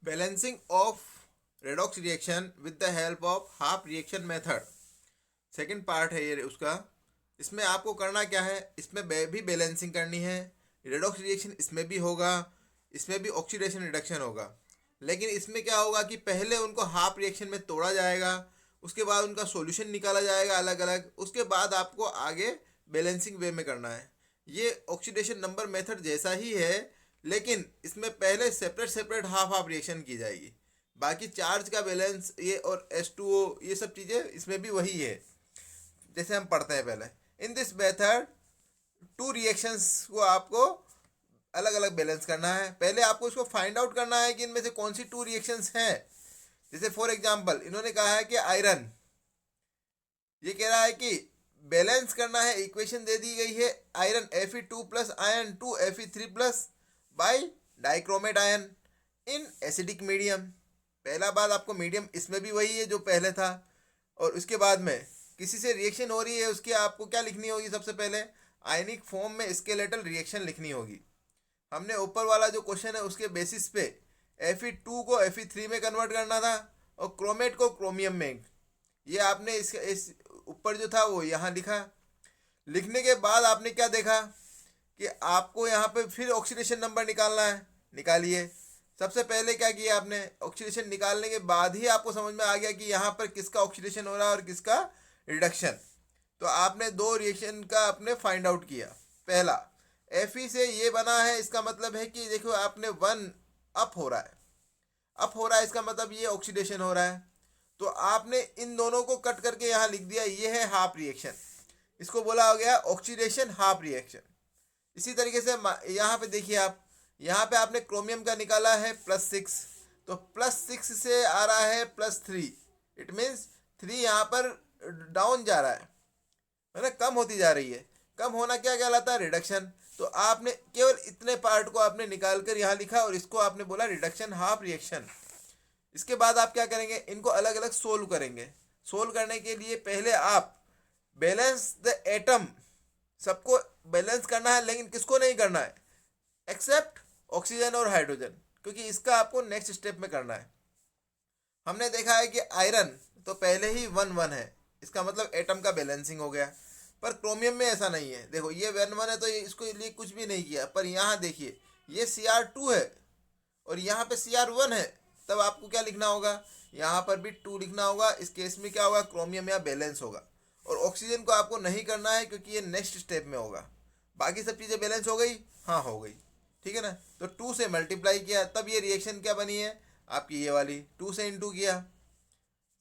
Balancing of redox reaction with the help of half reaction method, second part है ये उसका। इसमें आपको करना क्या है, इसमें भी बैलेंसिंग करनी है, रेडॉक्स रिएक्शन इसमें भी होगा, इसमें भी ऑक्सीडेशन रिडक्शन होगा। लेकिन इसमें क्या होगा कि पहले उनको हाफ रिएक्शन में तोड़ा जाएगा, उसके बाद उनका सॉल्यूशन निकाला जाएगा अलग अलग, उसके बाद आपको आगे बैलेंसिंग वे में करना है। ये ऑक्सीडेशन नंबर मेथड जैसा ही है, लेकिन इसमें पहले separate separate half half reaction की जाएगी। बाकी चार्ज का बैलेंस ये और H2O ये सब चीज़ें इसमें भी वही है जैसे हम पढ़ते हैं पहले। In this method two reactions को आपको अलग अलग बैलेंस करना है। पहले आपको इसको फाइंड आउट करना है कि इनमें से कौन सी टू रिएक्शंस हैं। जैसे फॉर एग्जांपल इन्होंने कहा है कि आयरन, ये कह रहा है कि बैलेंस करना है, इक्वेशन दे दी गई है iron Fe2 plus iron 2 Fe3 plus by dichromate ion in acidic medium. पहला बात आपको मीडियम इसमें भी वही है जो पहले था, और उसके बाद में किसी से रिएक्शन हो रही है उसकी आपको क्या लिखनी होगी, सबसे पहले आयनिक फॉर्म में स्केलेटल रिएक्शन लिखनी होगी। हमने ऊपर वाला जो क्वेश्चन है उसके बेसिस पे Fe2 को Fe3 में कन्वर्ट करना था और क्रोमेट को क्रोमियम में। ये आपने इस ऊपर जो था वो यहाँ लिखा। लिखने के बाद आपने क्या देखा कि आपको यहाँ पे फिर ऑक्सीडेशन नंबर निकालना है, निकालिए। सबसे पहले क्या किया आपने, ऑक्सीडेशन निकालने के बाद ही आपको समझ में आ गया कि यहाँ पर किसका ऑक्सीडेशन हो रहा है और किसका रिडक्शन। तो आपने दो रिएक्शन का आपने फाइंड आउट किया। पहला Fe से ये बना है, इसका मतलब है कि देखो आपने 1 अप हो रहा है, अप हो रहा है, इसका मतलब ये ऑक्सीडेशन हो रहा है। तो आपने इन दोनों को कट करके यहाँ लिख दिया, ये है हाफ रिएक्शन, इसको बोला हो गया ऑक्सीडेशन हाफ रिएक्शन। इसी तरीके से यहाँ पे देखिए आप, यहाँ पे आपने क्रोमियम का निकाला है +6, तो +6 से आ रहा है +3, इट मीन्स 3 यहाँ पर डाउन जा रहा है ना, कम होती जा रही है। कम होना क्या कहलाता है, रिडक्शन। तो आपने केवल इतने पार्ट को आपने निकाल कर यहाँ लिखा और इसको आपने बोला रिडक्शन हाफ रिएक्शन। इसके बाद आप क्या करेंगे, इनको अलग अलग सोल्व करेंगे। सोल्व करने के लिए पहले आप बैलेंस द एटम, सबको बैलेंस करना है, लेकिन किसको नहीं करना है, एक्सेप्ट ऑक्सीजन और हाइड्रोजन, क्योंकि इसका आपको नेक्स्ट स्टेप में करना है। हमने देखा है कि आयरन तो पहले ही 1 1 है, इसका मतलब एटम का बैलेंसिंग हो गया। पर क्रोमियम में ऐसा नहीं है, देखो ये 1 1 है तो इसको लिए कुछ भी नहीं किया। पर यहाँ देखिए ये Cr2 है और यहाँ पे Cr1 है, तब आपको क्या लिखना होगा, यहाँ पर भी 2 लिखना होगा। इस केस में क्या होगा, क्रोमियम यहाँ बैलेंस होगा। और ऑक्सीजन को आपको नहीं करना है क्योंकि ये नेक्स्ट स्टेप में होगा। बाकी सब चीज़ें बैलेंस हो गई, हाँ हो गई, ठीक है ना। तो 2 से मल्टीप्लाई किया, तब ये रिएक्शन क्या बनी है आपकी, ये वाली 2 से इंटू किया,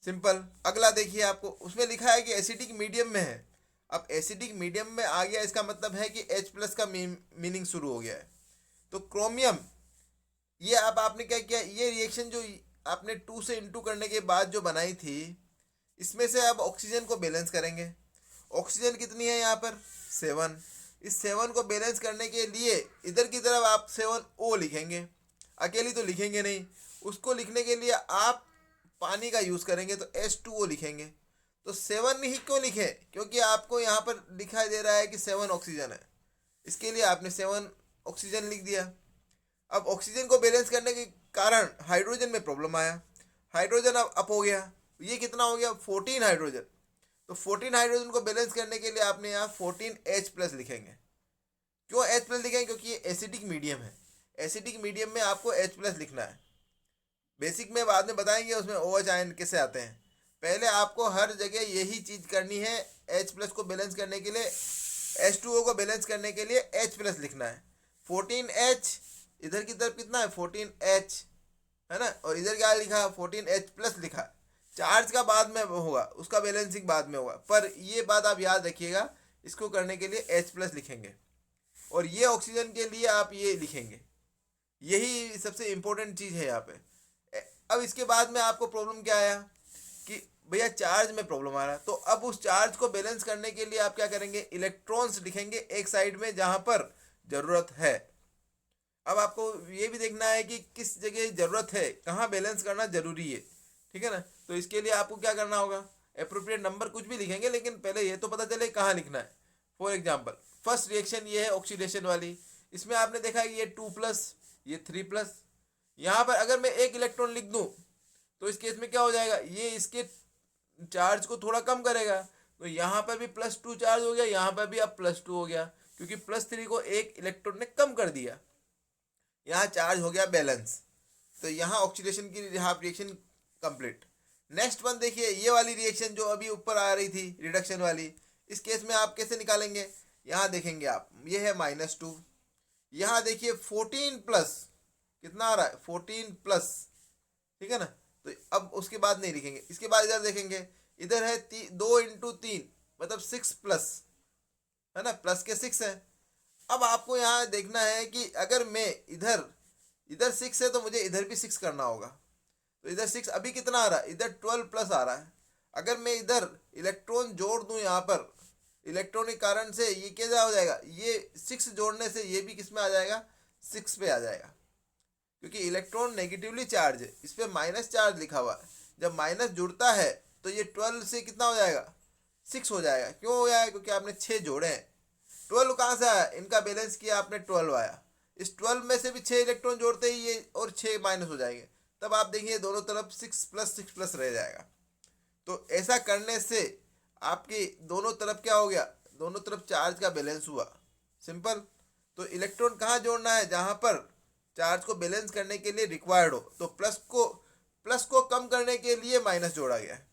सिंपल। अगला देखिए, आपको उसमें लिखा है कि एसिडिक मीडियम में है। अब एसिडिक मीडियम में आ गया, इसका मतलब है कि H+ का मीनिंग शुरू हो गया है। तो क्रोमियम, ये अब आपने क्या किया, ये रिएक्शन जो आपने 2 से इंटू करने के बाद जो बनाई थी, इसमें से अब ऑक्सीजन को बैलेंस करेंगे। ऑक्सीजन कितनी है यहाँ पर, 7। इस 7 को बैलेंस करने के लिए इधर की तरफ आप 7O लिखेंगे, अकेली तो लिखेंगे नहीं। उसको लिखने के लिए आप पानी का यूज़ करेंगे तो H2O लिखेंगे। तो 7 ही क्यों लिखे, क्योंकि आपको यहाँ पर दिखाई दे रहा है कि 7 ऑक्सीजन है, इसके लिए आपने 7 ऑक्सीजन लिख दिया। अब ऑक्सीजन को बैलेंस करने के कारण हाइड्रोजन में प्रॉब्लम आया, हाइड्रोजन अब अप हो गया, ये कितना हो गया, 14 हाइड्रोजन। तो 14 हाइड्रोजन को बैलेंस करने के लिए आपने यहाँ 14H+ लिखेंगे। क्यों H+ लिखेंगे, क्योंकि ये एसिडिक मीडियम है। एसिडिक मीडियम में आपको H+ लिखना है। बेसिक में बाद में बताएंगे उसमें OH आयन कैसे आते हैं। पहले आपको हर जगह यही चीज़ करनी है, H+ को बैलेंस करने के लिए, H2O को बैलेंस करने के लिए H+ लिखना है। 14H, इधर की तरफ कितना है 14H है ना, और इधर क्या लिखा 14H+ लिखा। चार्ज का बाद में होगा, उसका बैलेंसिंग बाद में होगा, पर ये बात आप याद रखिएगा, इसको करने के लिए H+ लिखेंगे और ये ऑक्सीजन के लिए आप ये लिखेंगे। यही सबसे इम्पोर्टेंट चीज़ है यहाँ पे। अब इसके बाद में आपको प्रॉब्लम क्या आया कि भैया चार्ज में प्रॉब्लम आ रहा है, तो अब उस चार्ज को बैलेंस करने के लिए आप क्या करेंगे, इलेक्ट्रॉन्स लिखेंगे एक साइड में जहाँ पर ज़रूरत है। अब आपको ये भी देखना है कि किस जगह ज़रूरत है, कहाँ बैलेंस करना ज़रूरी है, ठीक है ना। तो इसके लिए आपको क्या करना होगा, अप्रोप्रिएट नंबर कुछ भी लिखेंगे, लेकिन पहले ये तो पता चले कहाँ लिखना है। फॉर एग्जाम्पल फर्स्ट रिएक्शन ये है ऑक्सीडेशन वाली, इसमें आपने देखा कि ये 2+, ये 3+, यहाँ पर अगर मैं एक इलेक्ट्रॉन लिख दूं तो इस केस में क्या हो जाएगा, ये इसके चार्ज को थोड़ा कम करेगा, तो यहाँ पर भी +2 चार्ज हो गया, यहाँ पर भी अब +2 हो गया, क्योंकि +3 को एक इलेक्ट्रॉन ने कम कर दिया, यहाँ चार्ज हो गया बैलेंस। तो यहाँ ऑक्सीडेशन की half reaction complete. Next one देखिए, ये वाली रिएक्शन जो अभी ऊपर आ रही थी रिडक्शन वाली, इस केस में आप कैसे निकालेंगे, यहाँ देखेंगे आप, ये है -2, यहाँ देखिए 14 प्लस कितना आ रहा है, 14 प्लस, ठीक है ना। तो अब उसके बाद नहीं लिखेंगे, इसके बाद इधर देखेंगे, इधर है 2 × 3 मतलब 6 प्लस, है ना, प्लस के 6 है। अब आपको यहाँ देखना है कि अगर मैं इधर इधर 6 है तो मुझे इधर भी 6 करना होगा, तो इधर 6 अभी कितना आ रहा है, इधर 12 प्लस आ रहा है। अगर मैं इधर इलेक्ट्रॉन जोड़ दूं, यहाँ पर इलेक्ट्रॉन के कारण से ये क्या हो जाएगा, ये 6 जोड़ने से ये भी किस में आ जाएगा, 6 पे आ जाएगा, क्योंकि इलेक्ट्रॉन नेगेटिवली चार्ज है, इस पर माइनस चार्ज लिखा हुआ है। जब माइनस जुड़ता है तो ये 12 से कितना हो जाएगा, 6 हो जाएगा। क्यों हो जाएगा, क्योंकि आपने 6 जोड़े हैं। 12 कहाँ से आया, इनका बैलेंस किया आपने, 12 आया, इस 12 में से भी 6 इलेक्ट्रॉन जोड़ते ही ये और 6 माइनस हो जाएंगे, तब आप देखिए दोनों तरफ 6 + 6 + रह जाएगा। तो ऐसा करने से आपकी दोनों तरफ क्या हो गया, दोनों तरफ चार्ज का बैलेंस हुआ, सिंपल। तो इलेक्ट्रॉन कहाँ जोड़ना है, जहाँ पर चार्ज को बैलेंस करने के लिए रिक्वायर्ड हो, तो प्लस को कम करने के लिए माइनस जोड़ा गया है।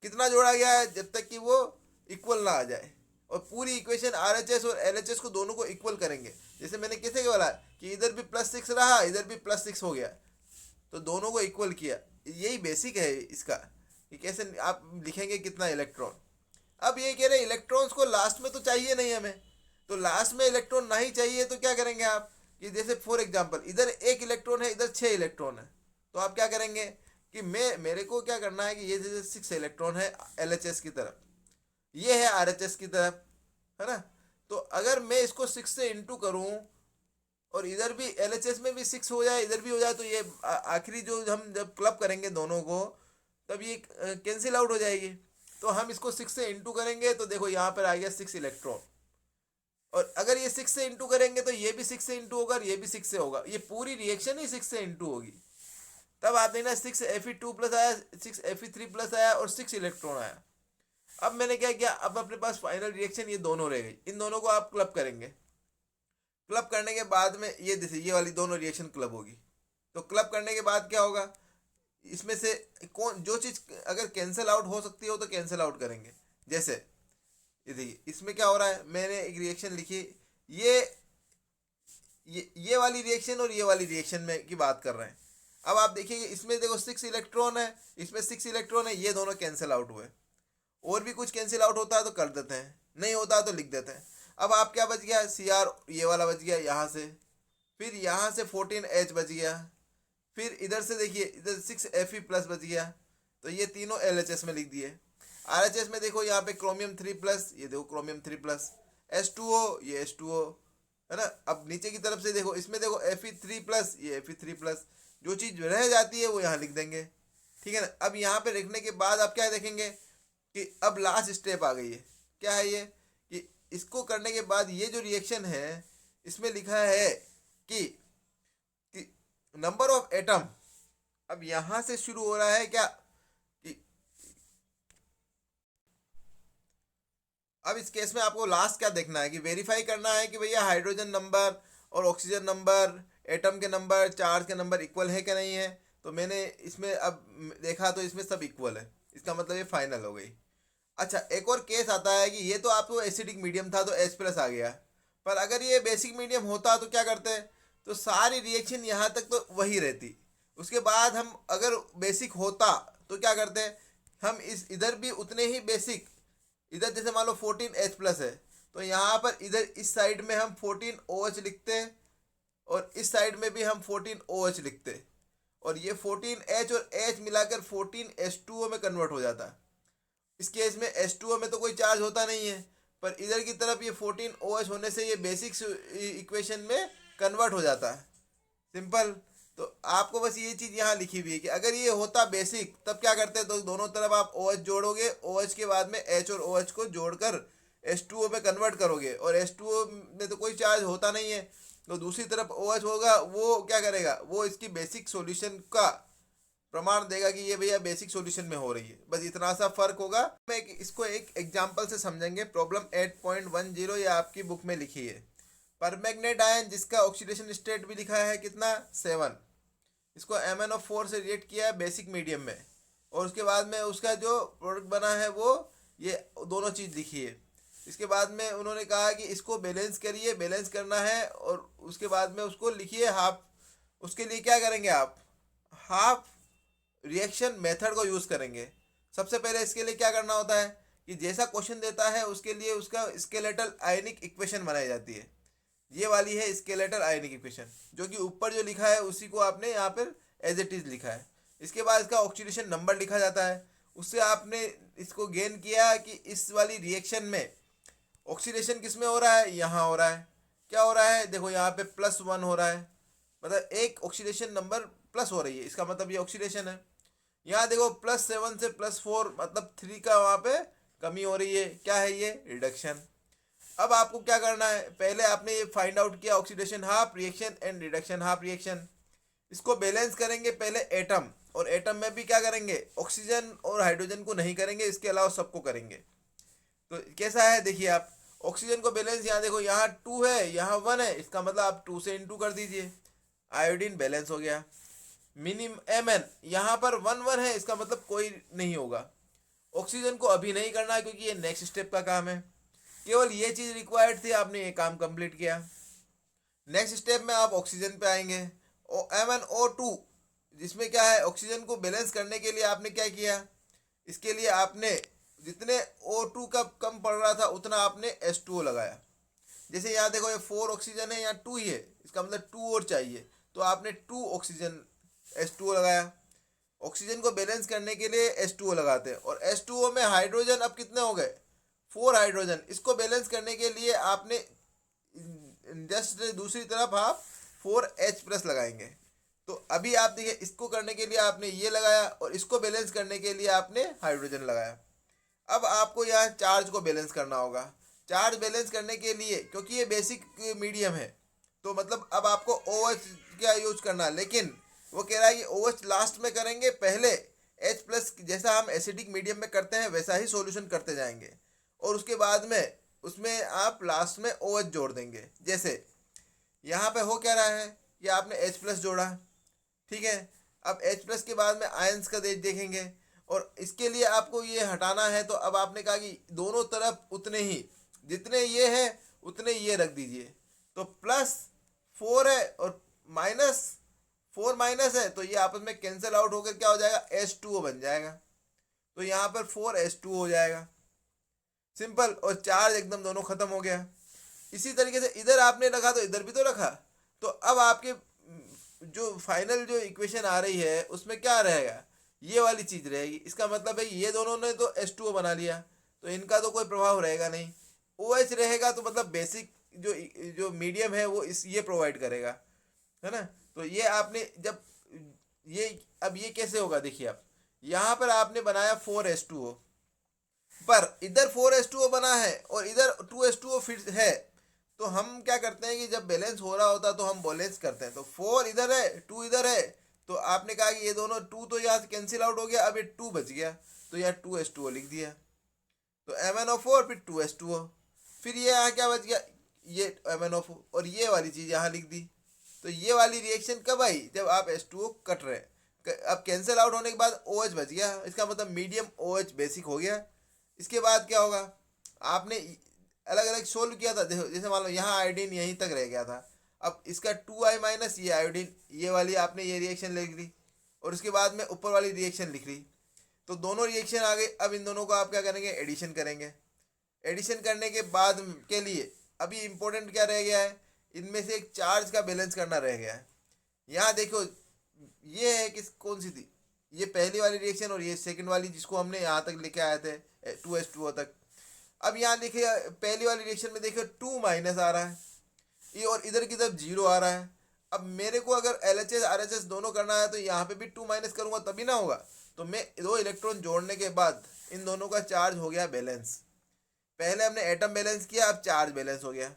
कितना जोड़ा गया है, जब तक कि वो इक्वल ना आ जाए। और पूरी इक्वेशन RHS और LHS को दोनों को इक्वल करेंगे, जैसे मैंने कैसे बोला कि इधर भी +6 रहा, इधर भी +6 हो गया, तो दोनों को इक्वल किया। यही बेसिक है इसका कि कैसे आप लिखेंगे कितना इलेक्ट्रॉन। अब ये कह रहे हैं इलेक्ट्रॉन्स को लास्ट में तो चाहिए नहीं हमें, तो लास्ट में इलेक्ट्रॉन नहीं चाहिए तो क्या करेंगे आप, कि जैसे फॉर एग्जांपल इधर 1 इलेक्ट्रॉन है, इधर 6 इलेक्ट्रॉन है, तो आप क्या करेंगे कि मेरे को क्या करना है कि ये जैसे 6 इलेक्ट्रॉन है LHS की तरफ, ये है RHS की तरफ, है ना। तो अगर मैं इसको 6 से इंटू करूँ और इधर भी LHS में भी 6 हो जाए, इधर भी हो जाए, तो ये आखिरी जो हम जब क्लब करेंगे दोनों को, तब ये कैंसिल आउट हो जाएगी। तो हम इसको 6 से इंटू करेंगे, तो देखो यहाँ पर आ गया 6 इलेक्ट्रॉन, और अगर ये 6 से इंटू करेंगे तो ये भी 6 से इंटू होगा और ये भी 6 से होगा, ये पूरी रिएक्शन ही 6 से इंटू होगी। तब आप देखना 6Fe2+ आया, 6Fe3+ आया और 6 इलेक्ट्रॉन आया। अब मैंने क्या किया, अब अपने पास फाइनल रिएक्शन ये दोनों रह गई, इन दोनों को आप क्लब करेंगे। क्लब करने के बाद में ये वाली दोनों रिएक्शन क्लब होगी। तो क्लब करने के बाद क्या होगा, इसमें से कौन जो चीज़ अगर कैंसिल आउट हो सकती हो तो कैंसिल आउट करेंगे। जैसे ये देखिए, इसमें क्या हो रहा है, मैंने एक रिएक्शन लिखी, ये वाली रिएक्शन और ये वाली रिएक्शन में की बात कर रहे हैं। अब आप देखिए इसमें देखो 6 इलेक्ट्रॉन है, इसमें 6 इलेक्ट्रॉन है, ये दोनों कैंसिल आउट हुए। और भी कुछ कैंसिल आउट होता है तो कर देते हैं, नहीं होता है तो लिख देते हैं। अब आप क्या बच गया, Cr ये वाला बच गया यहाँ से, फिर यहाँ से 14H बच गया, फिर इधर से देखिए इधर 6Fe+ बच गया, तो ये तीनों LHS में लिख दिए। RHS में देखो यहाँ पे क्रोमियम 3+, ये देखो क्रोमियम 3+, H2O ये H2O, है ना। अब नीचे की तरफ से देखो, इसमें देखो Fe3+, ये Fe3+, जो चीज़ रह जाती है वो यहाँ लिख देंगे, ठीक है ना। अब यहाँ पे लिखने के बाद आप क्या देखेंगे कि अब लास्ट स्टेप आ गई है, क्या है ये, कि इसको करने के बाद ये जो रिएक्शन है इसमें लिखा है कि नंबर ऑफ एटम, अब यहाँ से शुरू हो रहा है क्या कि अब इस केस में आपको लास्ट क्या देखना है कि वेरीफाई करना है कि भैया हाइड्रोजन नंबर और ऑक्सीजन नंबर, एटम के नंबर, चार्ज के नंबर इक्वल है कि नहीं है। तो मैंने इसमें अब देखा तो इसमें सब इक्वल है, इसका मतलब ये फाइनल हो गई। अच्छा, एक और केस आता है कि ये तो आपको एसिडिक मीडियम था तो H+ आ गया, पर अगर ये बेसिक मीडियम होता तो क्या करते, तो सारी रिएक्शन यहाँ तक तो वही रहती। उसके बाद हम अगर बेसिक होता तो क्या करते, हम इस इधर भी उतने ही बेसिक, इधर जैसे मान लो 14H+ है, तो यहाँ पर इधर इस साइड में हम 14OH लिखते और इस साइड में भी हम 14OH लिखते, और ये 14H और H मिलाकर 14H2O में कन्वर्ट हो जाता। इस केस में H2O में तो कोई चार्ज होता नहीं है, पर इधर की तरफ ये 14OH होने से ये बेसिक इक्वेशन में कन्वर्ट हो जाता है, सिंपल। तो आपको बस ये चीज़ यहाँ लिखी हुई है कि अगर ये होता बेसिक तब क्या करते, तो दोनों तरफ आप OH जोड़ोगे, OH के बाद में H और OH को जोड़कर H2O में कन्वर्ट करोगे, और H2O में तो कोई चार्ज होता नहीं है, तो दूसरी तरफ OH होगा, वो क्या करेगा, वो इसकी बेसिक सॉल्यूशन का प्रमाण देगा कि ये भैया बेसिक सॉल्यूशन में हो रही है। बस इतना सा फर्क होगा। मैं इसको एक एग्जांपल से समझेंगे। प्रॉब्लम 8.10 ये आपकी बुक में लिखी है। परमैंगनेट आयन जिसका ऑक्सीडेशन स्टेट भी लिखा है कितना 7, इसको MnO4 से रिएक्ट किया है बेसिक मीडियम में, और उसके बाद में उसका जो प्रोडक्ट बना है वो ये दोनों चीज़ लिखी है। इसके बाद में उन्होंने कहा कि इसको बैलेंस करिए, बैलेंस करना है, और उसके बाद में उसको लिखिए हाफ। उसके लिए क्या करेंगे आप, हाफ रिएक्शन मेथड को यूज़ करेंगे। सबसे पहले इसके लिए क्या करना होता है कि जैसा क्वेश्चन देता है उसके लिए उसका स्केलेटल आयनिक इक्वेशन बनाई जाती है। ये वाली है स्केलेटल आयनिक इक्वेशन, जो कि ऊपर जो लिखा है उसी को आपने यहाँ पर एज इट इज लिखा है। इसके बाद इसका ऑक्सीडेशन नंबर लिखा जाता है। उससे आपने इसको गेन किया कि इस वाली रिएक्शन में ऑक्सीडेशन किस में हो रहा है, यहाँ हो रहा है। क्या हो रहा है, देखो यहाँ पे +1 हो रहा है, मतलब एक ऑक्सीडेशन नंबर प्लस हो रही है, इसका मतलब ये ऑक्सीडेशन है। यहाँ देखो +7 से +4 मतलब 3 का वहाँ पे कमी हो रही है। क्या है ये, रिडक्शन। अब आपको क्या करना है, पहले आपने ये फाइंड आउट किया oxidation half reaction and reduction half reaction. इसको बैलेंस करेंगे पहले एटम, और एटम में भी क्या करेंगे, ऑक्सीजन और हाइड्रोजन को नहीं करेंगे, इसके अलावा सबको करेंगे। तो कैसा है देखिए आप, ऑक्सीजन को बैलेंस, यहाँ देखो यहाँ 2 है, यहाँ 1 है, इसका मतलब आप 2 से इंटू कर दीजिए, आयोडीन बैलेंस हो गया। Mn यहाँ पर 1 है, इसका मतलब कोई नहीं होगा। ऑक्सीजन को अभी नहीं करना है क्योंकि ये नेक्स्ट स्टेप का काम है। केवल ये चीज़ रिक्वायर्ड थी, आपने ये काम कंप्लीट किया। नेक्स्ट स्टेप में आप ऑक्सीजन पे आएंगे, MnO2, जिसमें क्या है, ऑक्सीजन को बैलेंस करने के लिए आपने क्या किया, इसके लिए आपने जितने O2 का कम पड़ रहा था उतना आपने H2O लगाया। जैसे यहाँ देखो ये 4 ऑक्सीजन है, यहाँ 2 ही है, इसका मतलब 2 और चाहिए, तो आपने 2 ऑक्सीजन H2O लगाया। ऑक्सीजन को बैलेंस करने के लिए H2O लगाते हैं, और H2O में हाइड्रोजन अब कितने हो गए, 4 हाइड्रोजन। इसको बैलेंस करने के लिए आपने जस्ट दूसरी तरफ आप 4H+ लगाएंगे। तो अभी आप देखिए, इसको करने के लिए आपने ये लगाया, और इसको बैलेंस करने के लिए आपने हाइड्रोजन लगाया। अब आपको यहाँ चार्ज को बैलेंस करना होगा। चार्ज बैलेंस करने के लिए, क्योंकि ये बेसिक मीडियम है, तो मतलब अब आपको OH का यूज करना है, लेकिन वो कह रहा है कि OH लास्ट में करेंगे, पहले H+ जैसा हम एसिडिक मीडियम में करते हैं वैसा ही सॉल्यूशन करते जाएंगे, और उसके बाद में उसमें आप लास्ट में OH जोड़ देंगे। जैसे यहाँ पे हो क्या रहा है कि आपने H+ जोड़ा, ठीक है। अब H+ के बाद में आयंस का देखेंगे, और इसके लिए आपको ये हटाना है, तो अब आपने कहा कि दोनों तरफ उतने ही, जितने ये है उतने ये रख दीजिए। तो +4 है और -4 माइनस है, तो ये आपस में कैंसिल आउट होकर क्या हो जाएगा, H2O बन जाएगा। तो यहाँ पर 4H2O हो जाएगा, सिंपल। और चार्ज एकदम दोनों खत्म हो गया। इसी तरीके से इधर आपने रखा तो इधर भी तो रखा, तो अब आपके जो फाइनल जो इक्वेशन आ रही है उसमें क्या रहेगा, ये वाली चीज़ रहेगी। इसका मतलब है ये दोनों ने तो H2O बना लिया, तो इनका तो कोई प्रभाव रहेगा नहीं। OH रहेगा, तो मतलब बेसिक जो जो मीडियम है वो इस ये प्रोवाइड करेगा, है ना। तो ये आपने जब ये, अब ये कैसे होगा, देखिए आप यहाँ पर आपने बनाया 4H2O, पर इधर 4H2O बना है और इधर 2H2O फिर है, तो हम क्या करते हैं कि जब बैलेंस हो रहा होता तो हम बैलेंस करते हैं। तो 4 इधर है, 2 इधर है, तो आपने कहा कि ये दोनों 2 तो यहाँ से कैंसिल आउट हो गया, अब ये 2 बच गया, तो यहाँ 2H2O लिख दिया। तो MnO4 फिर 2H2O, फिर ये यहाँ क्या बच गया, ये MnO4, और ये वाली चीज़ यहाँ लिख दी। तो ये वाली रिएक्शन कब आई, जब आप H2O कट रहे। अब कैंसिल आउट होने के बाद OH बच गया, इसका मतलब मीडियम OH बेसिक हो गया। इसके बाद क्या होगा, आपने अलग अलग सोल्व किया था, देखो जैसे मान लो यहाँ आयोडीन यहीं तक रह गया था, अब इसका 2I- ये आयोडीन, ये वाली आपने ये रिएक्शन लिख ली, और उसके बाद में ऊपर वाली रिएक्शन लिख ली, तो दोनों रिएक्शन आ गई। अब इन दोनों को आप क्या करेंगे, एडिशन करेंगे। एडिशन करने के बाद के लिए अभी इम्पोर्टेंट क्या रह गया है, इनमें से एक चार्ज का बैलेंस करना रह गया है। यहाँ देखो ये है किस कौन सी थी, ये पहली वाली रिएक्शन, और ये सेकंड वाली जिसको हमने यहाँ तक लेके आए थे 2H2O तक। अब यहाँ देखिए पहली वाली रिएक्शन में देखिए 2- आ रहा है ये, और इधर की तरफ 0 आ रहा है। अब मेरे को अगर LHS RHS दोनों करना है तो यहाँ पे भी 2- करूँगा तभी ना होगा। तो मैं 2 इलेक्ट्रॉन जोड़ने के बाद इन दोनों का चार्ज हो गया बैलेंस। पहले हमने एटम बैलेंस किया, अब चार्ज बैलेंस हो गया।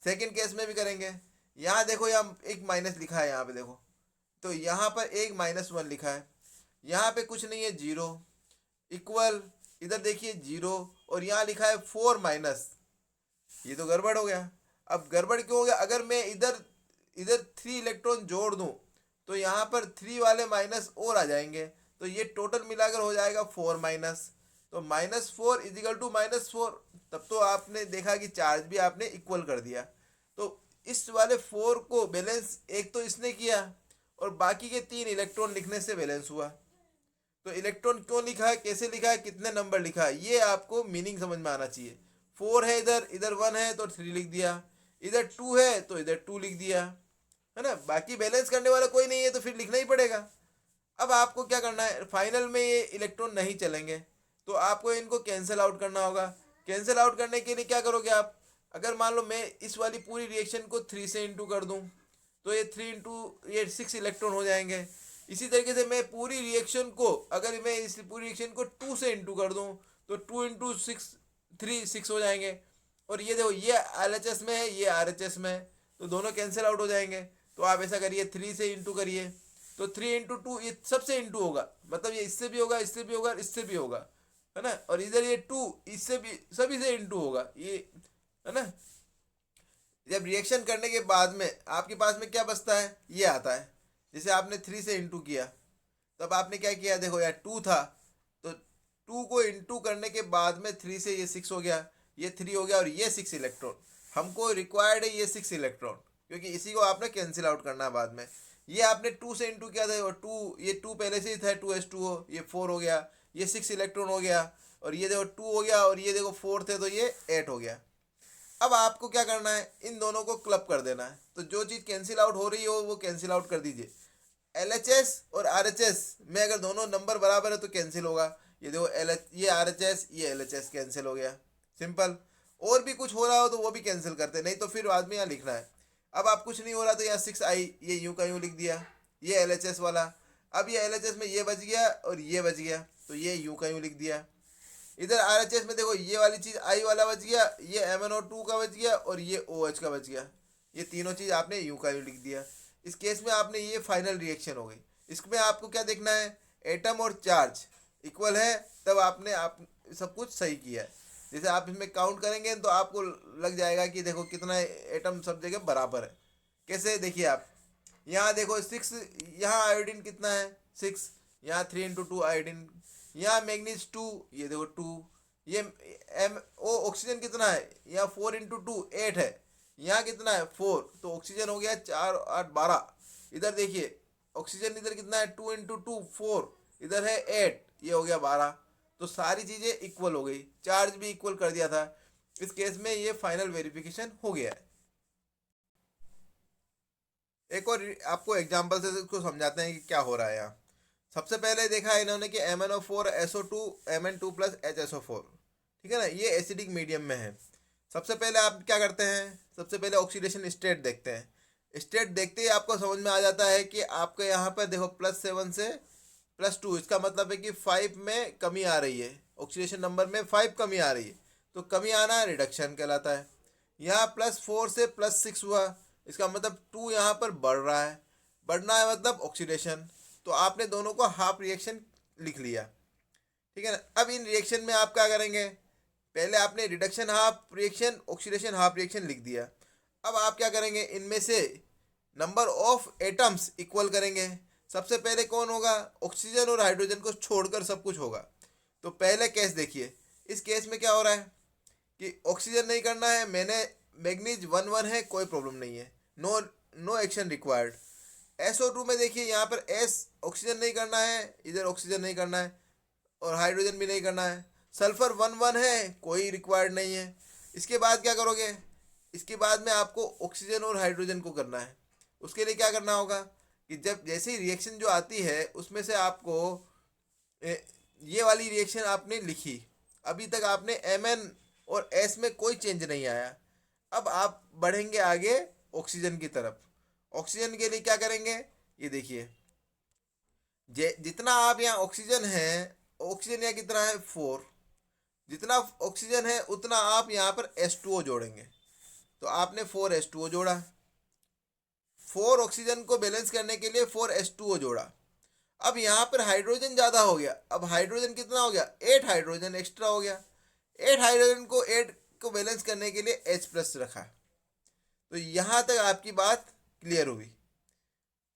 सेकेंड केस में भी करेंगे, यहाँ देखो, यहाँ एक माइनस लिखा है, यहाँ पे देखो, तो यहाँ पर एक -1 लिखा है, यहाँ पे कुछ नहीं है, जीरो इक्वल, इधर देखिए जीरो, और यहाँ लिखा है 4 माइनस, ये तो गड़बड़ हो गया। अब गड़बड़ क्यों हो गया? अगर मैं इधर इधर 3 इलेक्ट्रॉन जोड़ दूं तो यहाँ पर 3 वाले माइनस और आ जाएंगे, तो ये टोटल मिलाकर हो जाएगा 4 माइनस, तो -4 इजिकल टू -4। तब तो आपने देखा कि चार्ज भी आपने इक्वल कर दिया। तो इस वाले 4 को बैलेंस एक तो इसने किया, और बाकी के 3 इलेक्ट्रॉन लिखने से बैलेंस हुआ। तो इलेक्ट्रॉन क्यों लिखा है, कैसे लिखा है, कितने नंबर लिखा है, ये आपको मीनिंग समझ में आना चाहिए। 4 है इधर, इधर 1 है तो 3 लिख दिया, इधर 2 है तो इधर 2 लिख दिया, है ना। बाकी बैलेंस करने वाला कोई नहीं है तो फिर लिखना ही पड़ेगा। अब आपको क्या करना है, फाइनल में ये इलेक्ट्रॉन नहीं चलेंगे तो आपको इनको कैंसिल आउट करना होगा। कैंसिल आउट करने के लिए क्या करोगे आप, अगर मान लो मैं इस वाली पूरी रिएक्शन को 3 से इंटू कर दूं तो ये 3 इंटू ये 6 इलेक्ट्रॉन हो जाएंगे। इसी तरीके से मैं पूरी रिएक्शन को, अगर मैं इस पूरी रिएक्शन को 2 से इंटू कर दूं तो 2 इंटू 6 6 हो जाएंगे। और ये देखो, ये LHS में है, ये RHS में है, तो दोनों कैंसिल आउट हो जाएंगे। तो आप ऐसा करिए, 3 से इंटू करिए, तो 3 इंटू 2 ये सबसे इंटू होगा, मतलब ये इससे भी होगा, इससे भी होगा, इससे भी होगा, है ना। और इधर ये 2 इससे भी, सभी से इंटू होगा, ये, है ना। जब रिएक्शन करने के बाद में आपके पास में क्या बचता है, ये आता है। जैसे आपने 3 से इंटू किया, तब आपने क्या किया, देखो यार 2 था, तो 2 को इंटू करने के बाद में 3 से ये 6 हो गया, ये 3 हो गया, और ये 6 इलेक्ट्रॉन हमको रिक्वायर्ड है, ये 6 इलेक्ट्रॉन, क्योंकि इसी को आपने कैंसिल आउट करना है बाद में। ये आपने 2 से इंटू किया था, और 2, ये 2 पहले से ही था, 2s2 ये 4 हो गया, ये 6 इलेक्ट्रॉन हो गया, और ये देखो 2 हो गया, और ये देखो 4 थे तो ये 8 हो गया। अब आपको क्या करना है, इन दोनों को क्लब कर देना है। तो जो चीज़ कैंसिल आउट हो रही हो वो कैंसिल आउट कर दीजिए। LHS और RHS में अगर दोनों नंबर बराबर है तो कैंसिल होगा। ये देखो ये RHS, ये LHS कैंसिल हो गया, सिंपल। और भी कुछ हो रहा हो तो वो भी कैंसिल करते, नहीं तो फिर बाद में यहाँ लिखना है। अब आप कुछ नहीं हो रहा तो यहाँ 6i, ये यूँ का यूँ लिख दिया, ये LHS वाला। अब ये LHS में ये बच गया और ये बच गया, तो ये यूँ का यूँ लिख दिया। इधर RHS में देखो, ये वाली चीज़ I वाला बच गया, ये MnO2 का बच गया, और ये OH का बच गया। ये तीनों चीज़ आपने यूँ का यूँ लिख दिया। इस केस में आपने, ये फाइनल रिएक्शन हो गई। इसमें आपको क्या देखना है, एटम और चार्ज इक्वल है, तब आपने आप सब कुछ सही किया है। जैसे आप इसमें काउंट करेंगे तो आपको लग जाएगा कि देखो कितना एटम सब जगह बराबर है। कैसे, देखिए आप यहाँ देखो 6, यहाँ आयोडीन कितना है 6, यहाँ 3 इंटू 2 आयोडीन, यहाँ मैग्नीज 2, ये देखो 2, ये एम ओ ऑक्सीजन कितना है, यहाँ 4 इंटू 2 8 है, यहाँ कितना है 4, तो ऑक्सीजन हो गया 4 8 12। इधर देखिए ऑक्सीजन इधर कितना है 2 इंटू 2 4, इधर है 8, ये हो गया 12। तो सारी चीज़ें इक्वल हो गई, चार्ज भी इक्वल कर दिया था। इस केस में ये फाइनल वेरिफिकेशन हो गया है। एक और आपको एग्जांपल से इसको समझाते हैं कि क्या हो रहा है यहाँ। सबसे पहले देखा है इन्होंने कि MnO4SO2 Mn2 प्लस HSO4, ठीक है ना, ये एसिडिक मीडियम में है। सबसे पहले आप क्या करते हैं, सबसे पहले ऑक्सीडेशन स्टेट देखते हैं। स्टेट देखते ही आपको समझ में आ जाता है कि आपके यहाँ पर देखो +7 से +2, इसका मतलब है कि 5 में कमी आ रही है, ऑक्सीडेशन नंबर में 5 कमी आ रही है, तो कमी आना रिडक्शन कहलाता है। यहाँ +4 से +6 हुआ, इसका मतलब 2 यहाँ पर बढ़ रहा है, बढ़ना है मतलब ऑक्सीडेशन। तो आपने दोनों को हाफ रिएक्शन लिख लिया, ठीक है ना। अब इन रिएक्शन में आप क्या करेंगे, पहले आपने reduction half reaction, oxidation half reaction लिख दिया। अब आप क्या करेंगे, इनमें से नंबर ऑफ एटम्स इक्वल करेंगे। सबसे पहले कौन होगा, ऑक्सीजन और हाइड्रोजन को छोड़कर सब कुछ होगा। तो पहले केस देखिए, इस केस में क्या हो रहा है कि ऑक्सीजन नहीं करना है, मैंने मैग्नीज 1 है, कोई प्रॉब्लम नहीं है, no no action required. SO2 में देखिए, यहाँ पर S ऑक्सीजन नहीं करना है, इधर ऑक्सीजन नहीं करना है, और हाइड्रोजन भी नहीं करना है। सल्फर 1 है, कोई रिक्वायर्ड नहीं है। इसके बाद क्या करोगे, इसके बाद में आपको ऑक्सीजन और हाइड्रोजन को करना है। उसके लिए क्या करना होगा कि जब जैसे ही रिएक्शन जो आती है उसमें से आपको ये वाली रिएक्शन आपने लिखी, अभी तक आपने Mn और S में कोई चेंज नहीं आया। अब आप बढ़ेंगे आगे ऑक्सीजन की तरफ। ऑक्सीजन के लिए क्या करेंगे, ये देखिए, जितना आप यहाँ ऑक्सीजन है, ऑक्सीजन यहाँ कितना है 4, जितना ऑक्सीजन है उतना आप यहाँ पर H2O जोड़ेंगे। तो आपने 4 H2O जोड़ा, 4 ऑक्सीजन को बैलेंस करने के लिए 4H2O जोड़ा। अब यहाँ पर हाइड्रोजन ज़्यादा हो गया, अब हाइड्रोजन कितना हो गया, 8 हाइड्रोजन एक्स्ट्रा हो गया। 8 हाइड्रोजन को 8 को बैलेंस करने के लिए H+ रखा। तो यहाँ तक आपकी बात क्लियर हुई।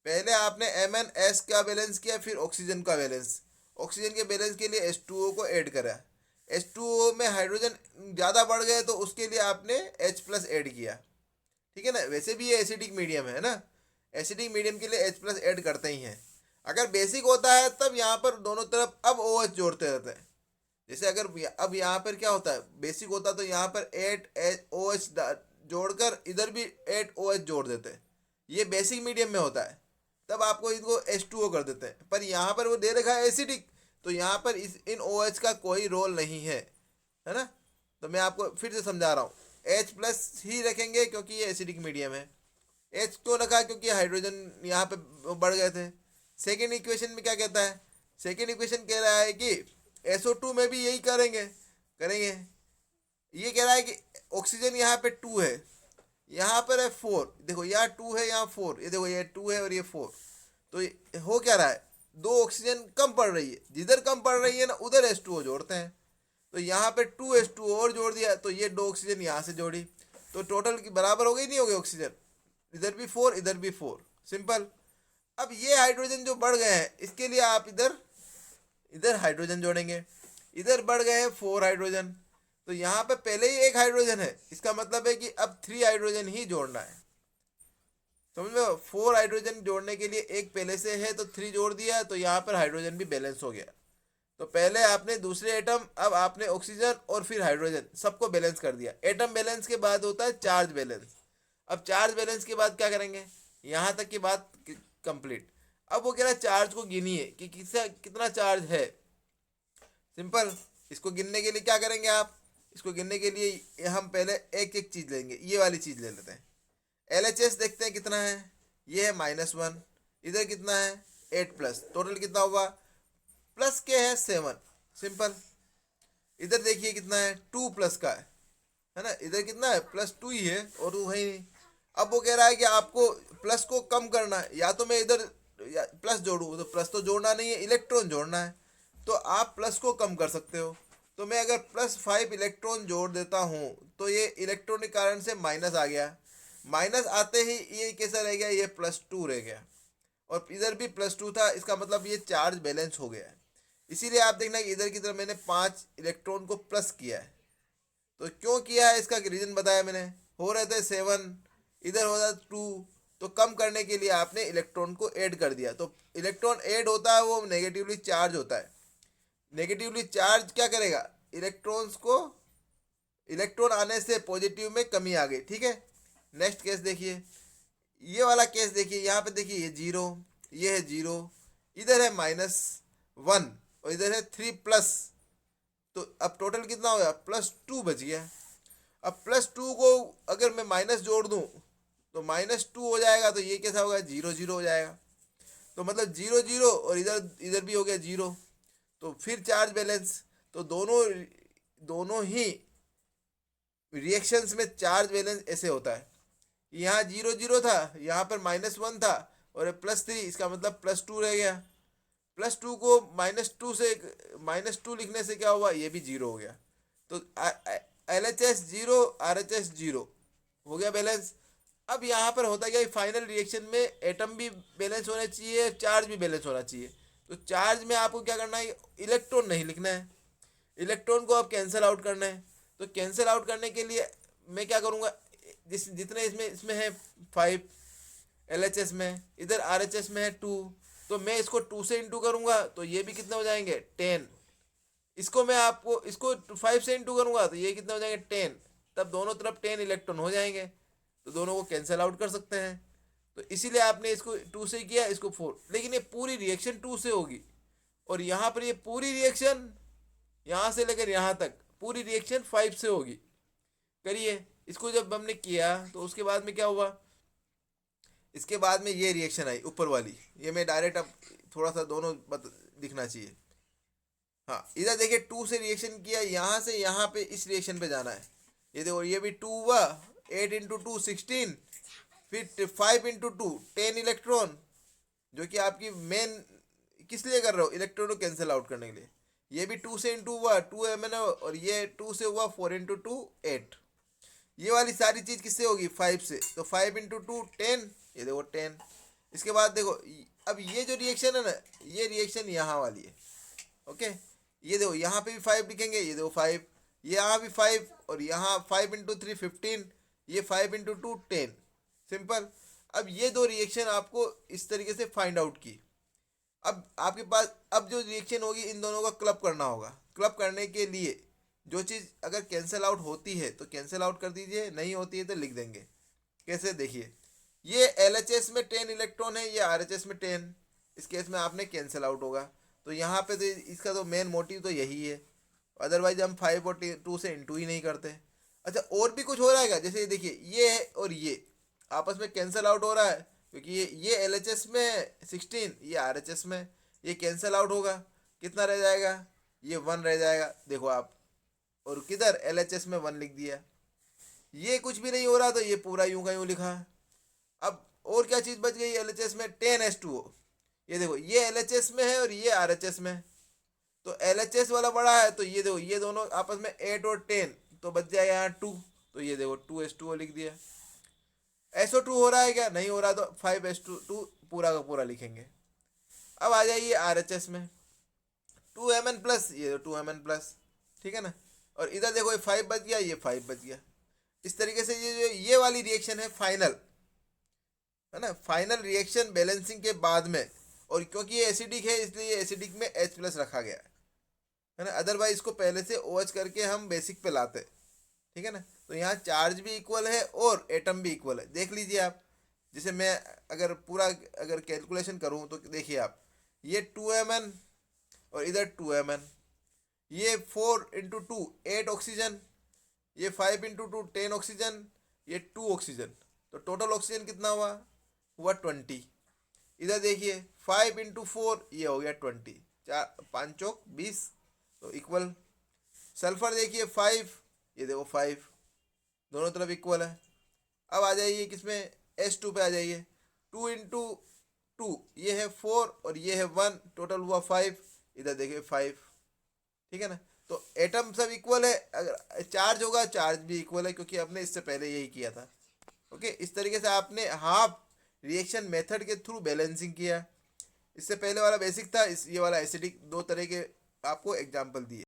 पहले आपने MnS का बैलेंस किया, फिर ऑक्सीजन का बैलेंस। ऑक्सीजन के बैलेंस के लिए H2O को ऐड करा। H2O में हाइड्रोजन ज़्यादा बढ़ गए तो उसके लिए आपने H+ ऐड किया। ठीक है ना। वैसे भी ये एसिडिक मीडियम है ना, एसिडिक मीडियम के लिए H+ ऐड करते ही हैं। अगर बेसिक होता है तब यहाँ पर दोनों तरफ अब OH जोड़ते रहते हैं। जैसे अगर अब यहाँ पर क्या होता है, बेसिक होता तो यहाँ पर 8OH जोड़कर इधर भी 8OH जोड़ देते हैं। ये बेसिक मीडियम में होता है, तब आपको इनको H2O कर देते हैं। पर यहाँ पर वो दे रखा है एसिडिक, तो यहाँ पर इन OH का कोई रोल नहीं है ना। तो मैं आपको फिर से समझा रहा हूँ, H+ ही रखेंगे क्योंकि ये एसिडिक मीडियम है। H क्यों रखा, क्योंकि हाइड्रोजन यहाँ पे बढ़ गए थे। सेकेंड इक्वेशन में क्या कहता है, सेकेंड इक्वेशन कह रहा है कि SO2 में भी यही करेंगे। ये कह रहा है कि ऑक्सीजन यहाँ पे 2 है, यहाँ पर है 4। देखो यहाँ 2 है, यहाँ 4, ये देखो ये 2 है और ये 4। तो हो क्या रहा है, 2 ऑक्सीजन कम पड़ रही है, जिधर कम पड़ रही है ना उधर H2O जोड़ते हैं। तो यहाँ पे 2H2O और जोड़ दिया, तो ये 2 ऑक्सीजन यहाँ से जोड़ी, तो टोटल की बराबर हो गई, नहीं हो गई ऑक्सीजन, इधर भी 4 इधर भी 4, सिंपल। अब ये हाइड्रोजन जो बढ़ गए हैं इसके लिए आप इधर हाइड्रोजन जोड़ेंगे, इधर बढ़ गए हैं 4 हाइड्रोजन, तो यहाँ पे पहले ही 1 हाइड्रोजन है, इसका मतलब है कि अब 3 हाइड्रोजन ही जोड़ना है। समझ लो, 4 हाइड्रोजन जोड़ने के लिए 1 पहले से है तो 3 जोड़ दिया, तो यहाँ पर हाइड्रोजन भी बैलेंस हो गया। तो पहले आपने दूसरे एटम, अब आपने ऑक्सीजन और फिर हाइड्रोजन सबको बैलेंस कर दिया। एटम बैलेंस के बाद होता है चार्ज बैलेंस। अब चार्ज बैलेंस के बाद क्या करेंगे, यहाँ तक की बात कंप्लीट। अब वो कह रहा है चार्ज को गिनिए कि कितना चार्ज है। सिंपल, इसको गिनने के लिए क्या करेंगे आप, इसको गिनने के लिए हम पहले एक एक चीज़ लेंगे। ये वाली चीज़ ले लेते हैं, LHS देखते हैं कितना है, ये है -1, इधर कितना है 8+, टोटल कितना हुआ, प्लस के है 7, सिंपल। इधर देखिए कितना है 2+ का है ना, इधर कितना है +2 ही है और वो है ही नहीं। अब वो कह रहा है कि आपको प्लस को कम करना है, या तो मैं इधर प्लस जोड़ूँ, तो प्लस तो जोड़ना नहीं है, इलेक्ट्रॉन जोड़ना है, तो आप प्लस को कम कर सकते हो। तो मैं अगर +5 इलेक्ट्रॉन जोड़ देता हूँ तो ये इलेक्ट्रॉन के कारण से माइनस आ गया, माइनस आते ही ये कैसा रह गया, ये +2 रह गया, और इधर भी +2 था, इसका मतलब ये चार्ज बैलेंस हो गया है। इसीलिए आप देखना कि इधर की तरफ मैंने 5 इलेक्ट्रॉन को प्लस किया है। तो क्यों किया है इसका रीज़न बताया मैंने, हो रहे थे 7, इधर हो रहा 2, तो कम करने के लिए आपने इलेक्ट्रॉन को ऐड कर दिया। तो इलेक्ट्रॉन ऐड होता है वो नेगेटिवली चार्ज होता है। नेगेटिवली चार्ज क्या करेगा, इलेक्ट्रॉन्स को, इलेक्ट्रॉन आने से पॉजिटिव में कमी आ गई। ठीक है, नेक्स्ट केस देखिए, ये वाला केस देखिए, यहाँ पे देखिए ये 0, ये है 0, इधर है -1 और इधर है 3+, तो अब टोटल कितना हो गया, +2 बच गया। अब +2 को अगर मैं माइनस जोड़ दूँ तो -2 हो जाएगा, तो ये कैसा होगा, 0 0 हो जाएगा। तो मतलब 0 0 और इधर भी हो गया 0, तो फिर चार्ज बैलेंस। तो दोनों ही रिएक्शंस में चार्ज बैलेंस ऐसे होता है, यहाँ 0 0 था, यहाँ पर -1 था और +3, इसका मतलब +2 रह गया। +2 को -2 से -2 लिखने से क्या हुआ, ये भी 0 हो गया। तो LHS 0, RHS 0 हो गया बैलेंस। अब यहाँ पर होता क्या है, फाइनल रिएक्शन में एटम भी बैलेंस होना चाहिए, चार्ज भी बैलेंस होना चाहिए। तो चार्ज में आपको क्या करना है, इलेक्ट्रॉन नहीं लिखना है, इलेक्ट्रॉन को अब कैंसिल आउट करना है। तो कैंसिल आउट करने के लिए मैं क्या करूँगा, जितने इसमें है 5 LHS में, इधर RHS में है 2, तो मैं इसको 2 से इंटू करूँगा तो ये भी कितने हो जाएंगे 10। इसको मैं आपको इसको 5 से इंटू करूँगा तो ये कितने हो जाएंगे 10, तब दोनों तरफ 10 इलेक्ट्रॉन हो जाएंगे, तो दोनों को कैंसिल आउट कर सकते हैं। तो इसीलिए आपने इसको 2 से किया, इसको 4, लेकिन ये पूरी रिएक्शन 2 से होगी, और यहाँ पर ये पूरी रिएक्शन यहाँ से लेकर यहाँ तक पूरी रिएक्शन 5 से होगी। करिए, इसको जब हमने किया तो उसके बाद में क्या हुआ, इसके बाद में ये रिएक्शन आई ऊपर वाली, ये मैं डायरेक्ट अब थोड़ा सा दोनों दिखना चाहिए। हाँ, इधर देखिए 2 से रिएक्शन किया, यहाँ से यहाँ पे इस रिएक्शन पे जाना है। ये देखो ये भी 2 हुआ, 8 × 2 16, फिर 5 × 2 10 इलेक्ट्रॉन, जो कि आपकी मेन किस लिए कर रहे हो, इलेक्ट्रॉन को कैंसिल आउट करने के लिए। ये भी 2 से इंटू हुआ 2 Mn, और ये 2 से हुआ 4 × 2 8। ये वाली सारी चीज़ किससे होगी, 5 से, तो 5 × 2 10, ये देखो 10। इसके बाद देखो अब ये जो रिएक्शन है ना, ये रिएक्शन यहाँ वाली है। ओके, ये देखो यहाँ पे भी 5 लिखेंगे, ये देखो 5, यहाँ भी 5, और यहाँ 5 × 3 15, ये 5 × 2 10। सिंपल। अब ये दो रिएक्शन आपको इस तरीके से फाइंड आउट की। अब आपके पास अब जो रिएक्शन होगी, इन दोनों का क्लब करना होगा। क्लब करने के लिए जो चीज़ अगर कैंसिल आउट होती है तो कैंसिल आउट कर दीजिए, नहीं होती है तो लिख देंगे। कैसे, देखिए, ये LHS में 10 इलेक्ट्रॉन है, ये RHS में 10, इस केस में आपने कैंसिल आउट होगा। तो यहाँ पे तो इसका तो मेन मोटिव तो यही है, अदरवाइज हम 5 और 2 से इंटू ही नहीं करते। अच्छा, और भी कुछ हो रहा है, जैसे देखिए ये है और ये आपस में कैंसिल आउट हो रहा है, क्योंकि ये LHS में 16, ये RHS में, ये कैंसिल आउट होगा, कितना रह जाएगा, ये 1 रह जाएगा। देखो आप, और किधर LHS में 1 लिख दिया। ये कुछ भी नहीं हो रहा तो ये पूरा यूं का यूं लिखा। अब और क्या चीज़ बच गई LHS में, 10H2O। ये देखो ये LHS में है और ये RHS में है, तो LHS वाला बड़ा है, तो ये देखो ये दोनों आपस में 8 और 10, तो बच जाएगा यहाँ 2, तो ये देखो 2H2O लिख दिया। SO2 हो रहा है क्या, नहीं हो रहा, तो 5H2 पूरा का पूरा लिखेंगे। अब आ जाइए RHS में, 2Mn प्लस, ये 2Mn प्लस, ठीक है ना। और इधर देखो ये 5 बच गया, ये 5 बच गया। इस तरीके से ये वाली रिएक्शन है फाइनल, है ना, फाइनल रिएक्शन बैलेंसिंग के बाद में। और क्योंकि ये एसिडिक है इसलिए ये एसिडिक में H प्लस रखा गया है ना, अदरवाइज इसको पहले से OH करके हम बेसिक पे लाते, ठीक है ना। तो यहाँ चार्ज भी इक्वल है और एटम भी इक्वल है, देख लीजिए आप। जैसे मैं अगर पूरा अगर कैलकुलेशन करूँ तो देखिए आप, ये 2Mn और इधर 2Mn, ये 4 × 2 8 ऑक्सीजन, ये 5 × 2 10 ऑक्सीजन, ये 2 ऑक्सीजन, तो टोटल ऑक्सीजन कितना हुआ 20। इधर देखिए 5 × 4, ये हो गया 20, 5 चौक 20, तो इक्वल। सल्फर देखिए 5, ये देखो 5, दोनों तरफ इक्वल है। अब आ जाइए किसमें, H2 पे आ जाइए, 2 × 2, ये है 4 और ये है 1, टोटल हुआ 5, इधर देखिए 5, ठीक है ना। तो एटम सब इक्वल है, अगर चार्ज होगा चार्ज भी इक्वल है, क्योंकि आपने इससे पहले यही किया था। ओके, इस तरीके से आपने हाफ रिएक्शन मेथड के थ्रू बैलेंसिंग किया। इससे पहले वाला बेसिक था, ये वाला एसिडिक, दो तरह के आपको एग्जाम्पल दिए।